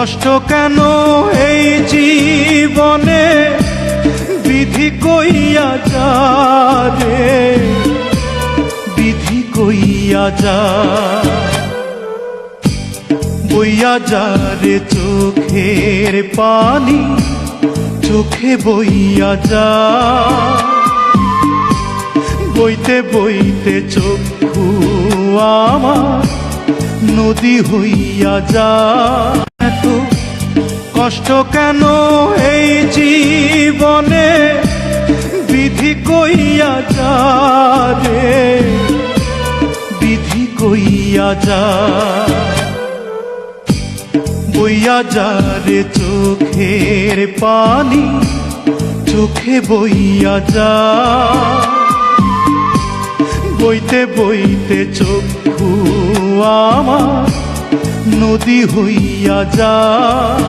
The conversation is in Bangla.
কষ্ট কেন এই জীবনে বিধি কইয়া যা রে, বিধি কইয়া যা। বইয়া যা রে চোখের পানি, চোখে বইয়া যা। বইতে বইতে চক্ষু আমার নদী হইয়া যা। এত কষ্ট কেন এই জীবনে বিধি কইয়া যা রে, বিধি কইয়া যা। বইয়া যা রে চোখের পানি, চোখে বইয়া যা। বইতে বইতে চক্ষু আমার নদী হইয়া যা।